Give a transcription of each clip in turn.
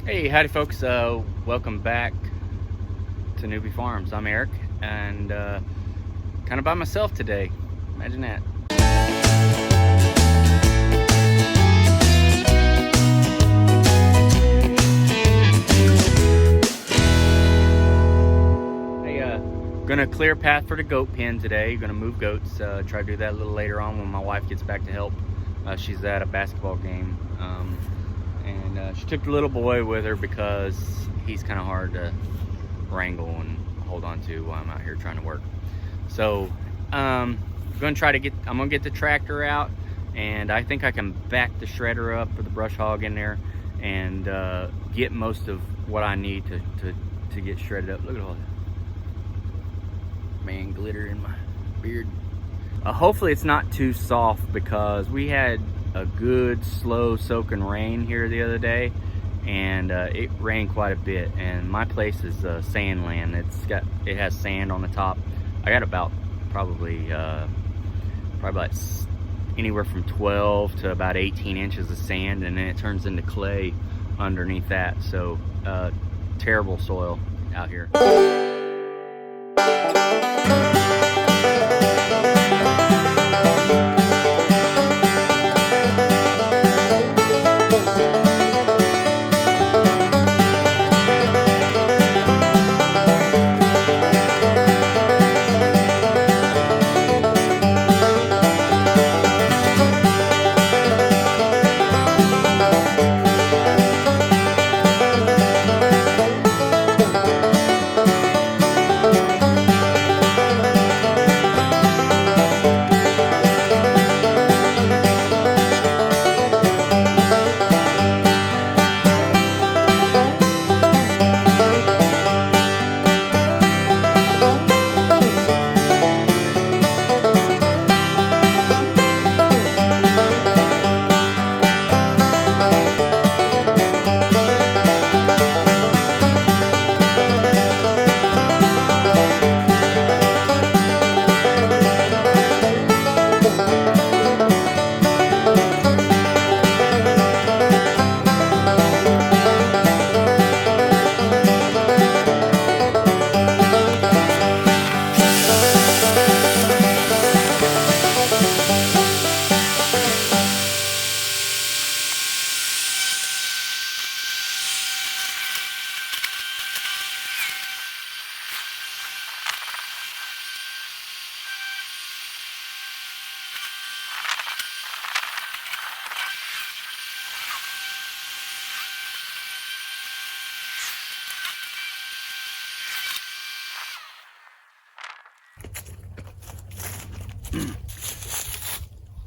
Hey, howdy folks, welcome back to Newbie Farms. I'm Eric, and kind of by myself today. Imagine that. Hey, gonna clear a path for the goat pen today. Gonna move goats, try to do that a little later on when my wife gets back to help. She's at a basketball game. And she took the little boy with her because he's kind of hard to wrangle and hold on to while I'm out here trying to work. So I'm gonna get the tractor out, and I think I can back the shredder up for the brush hog in there and get most of what I need to get shredded up. Look at all that man glitter in my beard. Hopefully it's not too soft, because we had a good slow soaking rain here the other day, and it rained quite a bit, and my place is sand land. It has sand on the top. I got about probably like anywhere from 12 to about 18 inches of sand, and then it turns into clay underneath that. So terrible soil out here.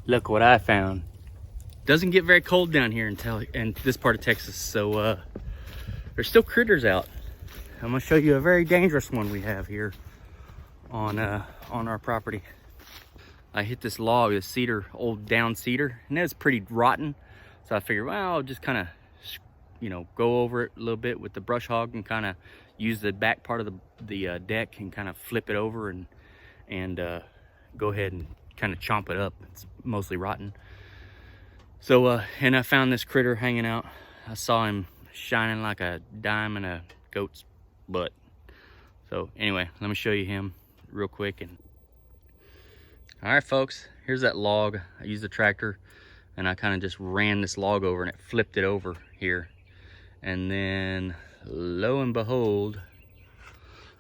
Look what I found. Doesn't get very cold down here in this part of Texas, so there's still critters out. I'm gonna show you a very dangerous one we have here on our property. I hit this log, this cedar, old down cedar, and it's pretty rotten. So I figured, well, I'll just kind of, go over it a little bit with the brush hog and kind of use the back part of the deck and kind of flip it over and go ahead and kind of chomp it up. It's mostly rotten. So and I found this critter hanging out. I saw him shining like a dime in a goat's butt. So anyway, let me show you him real quick. And all right folks, here's that log. I used the tractor and I kind of just ran this log over, and it flipped it over here. And then lo and behold,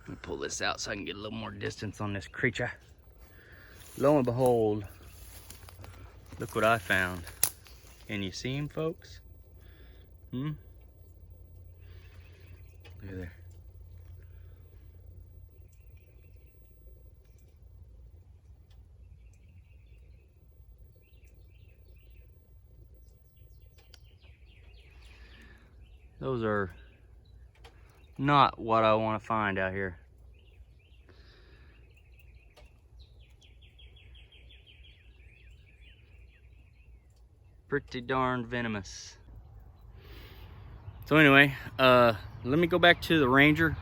let me pull this out so I can get a little more distance on this creature. Lo and behold, look what I found. Can you see him, folks? Look at there. Those are not what I want to find out here. Pretty darn venomous. So anyway, let me go back to the Ranger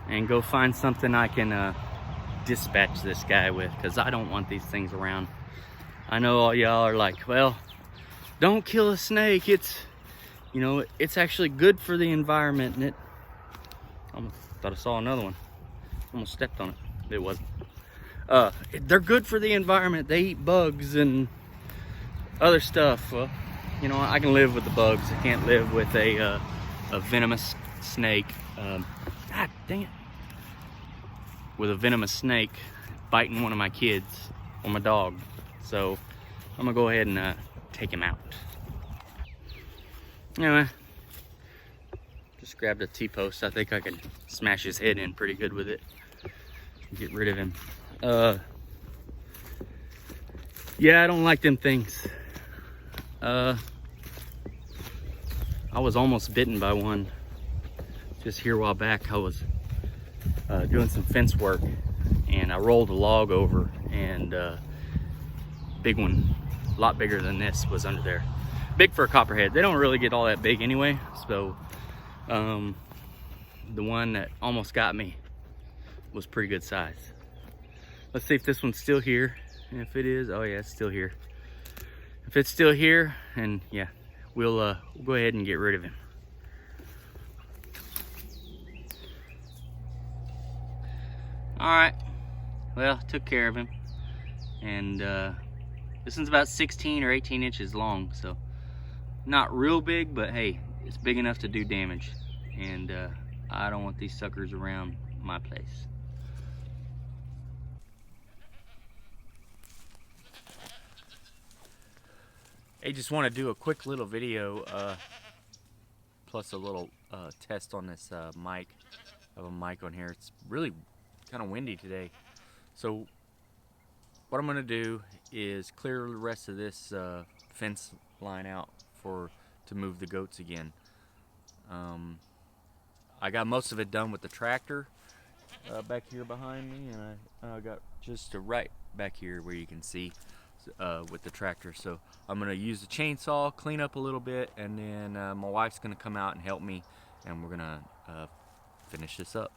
and go find something I can dispatch this guy with, because I don't want these things around. I know all y'all are like, well, don't kill a snake. It's, you know, it's actually good for the environment. And it, I almost thought I saw another one. Almost stepped on it. It wasn't. They're good for the environment. They eat bugs and other stuff. You know, I can live with the bugs. I can't live with a venomous snake. God dang it. With a venomous snake biting one of my kids or my dog. So I'm gonna go ahead and take him out. Anyway, just grabbed a T-post. I think I can smash his head in pretty good with it. Get rid of him. Yeah, I don't like them things. I was almost bitten by one just here a while back. I was doing some fence work and I rolled a log over, and big one, a lot bigger than this, was under there. Big for a copperhead. They don't really get all that big anyway. So the one that almost got me was pretty good size. Let's see if this one's still here. And if it is, oh yeah, it's still here. If it's still here, and yeah, we'll go ahead and get rid of him. All right, well, took care of him. And this one's about 16 or 18 inches long, so not real big, but hey, it's big enough to do damage. And I don't want these suckers around my place. I just want to do a quick little video, plus a little test on this mic. I have a mic on here. It's really kind of windy today. So what I'm going to do is clear the rest of this fence line out to move the goats again. I got most of it done with the tractor back here behind me, and I got just right back here where you can see with the tractor. So I'm gonna use the chainsaw, clean up a little bit, and then my wife's gonna come out and help me, and we're gonna finish this up.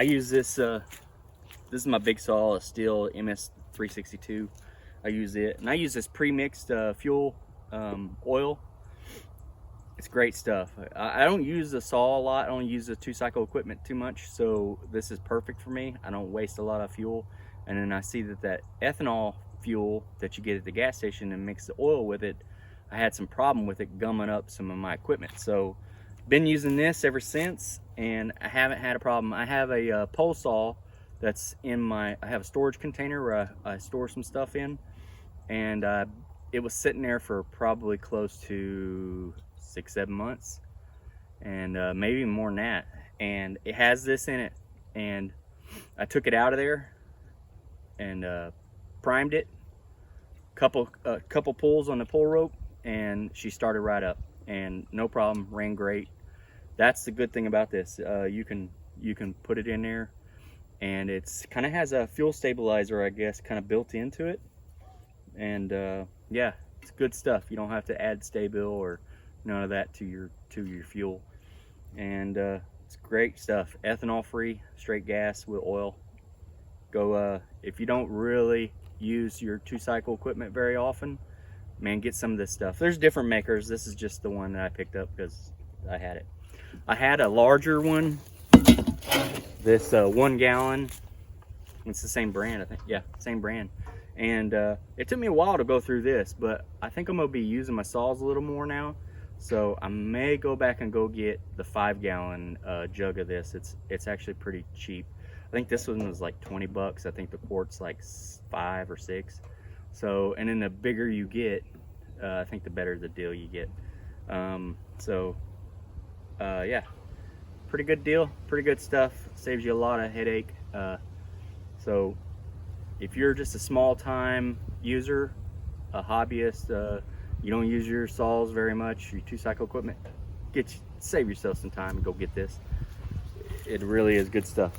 I use this. This is my big saw, a Steel MS362. I use it, and I use this pre-mixed fuel oil. It's great stuff. I don't use the saw a lot. I don't use the 2-cycle equipment too much, so this is perfect for me. I don't waste a lot of fuel. And then I see that ethanol fuel that you get at the gas station and mix the oil with it, I had some problem with it gumming up some of my equipment. So been using this ever since, and I haven't had a problem. I have a pole saw that's in I have a storage container where I store some stuff in, and it was sitting there for probably close to 6-7 months, and maybe more than that, and it has this in it. And I took it out of there and primed it, couple pulls on the pull rope, and she started right up, and no problem, ran great. That's the good thing about this. You can put it in there, and it's kind of has a fuel stabilizer, I guess, kind of built into it. And yeah, it's good stuff. You don't have to add Sta-Bil or none of that to your fuel. And it's great stuff. Ethanol free, straight gas with oil. Go if you don't really use your 2-cycle equipment very often, man, get some of this stuff. There's different makers. This is just the one that I picked up because I had it. I had a larger one, this 1 gallon. It's the same brand, I think. Yeah, same brand. And it took me a while to go through this, but I think I'm gonna be using my saws a little more now, so I may go back and go get the 5-gallon jug of this. It's actually pretty cheap. I think this one was like 20 bucks. I think the quart's like 5 or 6. So, and then the bigger you get, I think the better the deal you get. Yeah, pretty good deal, pretty good stuff. Saves you a lot of headache. So if you're just a small time user, a hobbyist, you don't use your saws very much, your 2-cycle equipment, save yourself some time and go get this. It really is good stuff.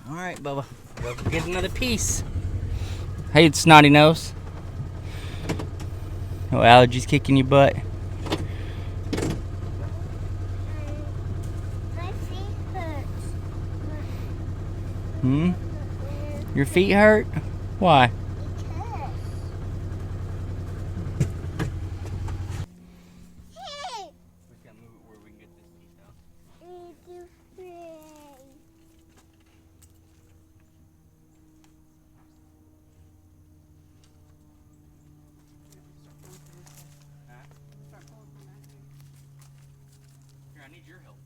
All right, Bubba. Bubba, get another piece. Hey, it's Snotty Nose. No allergies kicking your butt. My feet hurt. Hmm? Your feet hurt? Why? Because. Hey! We can move it where we can get this piece out. It's afraid. Here, I need your help.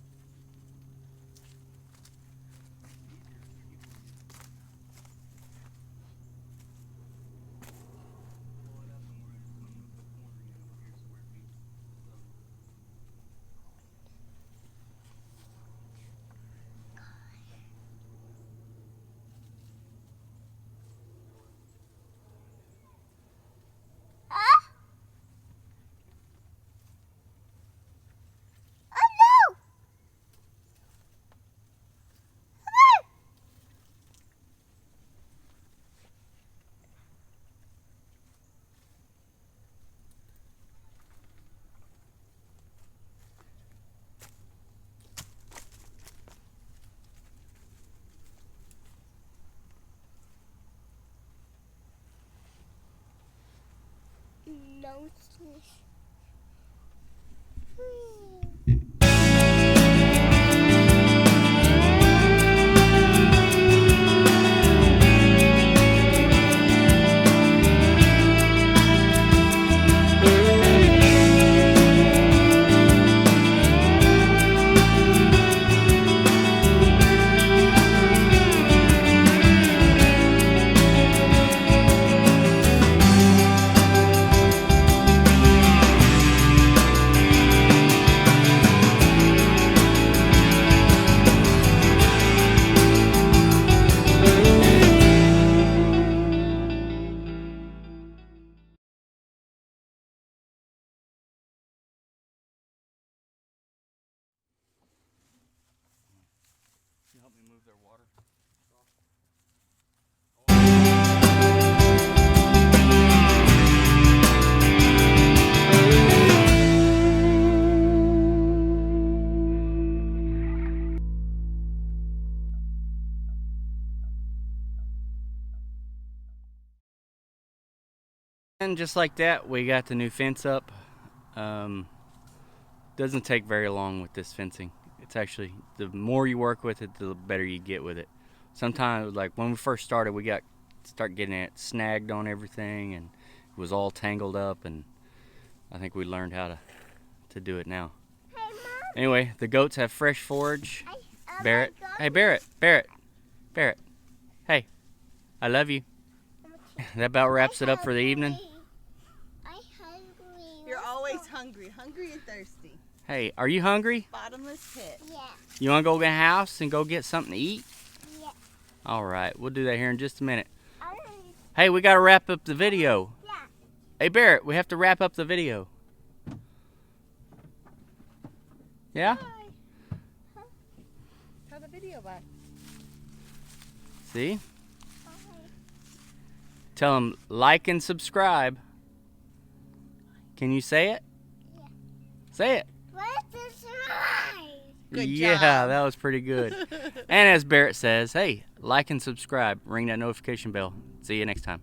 Ah! Oh no! Come on! No snish. Can you help me move their water? And just like that, we got the new fence up. Doesn't take very long with this fencing. It's actually, the more you work with it, the better you get with it. Sometimes, like when we first started, we start getting it snagged on everything, and it was all tangled up. And I think we learned how to do it now. Hey, Mom. Anyway, the goats have fresh forage. Oh Barrett, my God. hey Barrett, Barrett. Hey, I love you. That about wraps it up for the evening. I'm hungry. You're always hungry and thirsty. Hey, are you hungry? Bottomless pit. Yeah. You want to go to the house and go get something to eat? Yeah. All right, we'll do that here in just a minute. I Hey, we got to wrap up the video. Yeah. Hey, Barrett, we have to wrap up the video. Yeah? Bye. Tell the video bye. See? Okay. Tell them like and subscribe. Can you say it? Yeah. Say it. Where's the slide? Good Yeah, job. that was pretty good. And as Barrett says, hey, like and subscribe. Ring that notification bell. See you next time.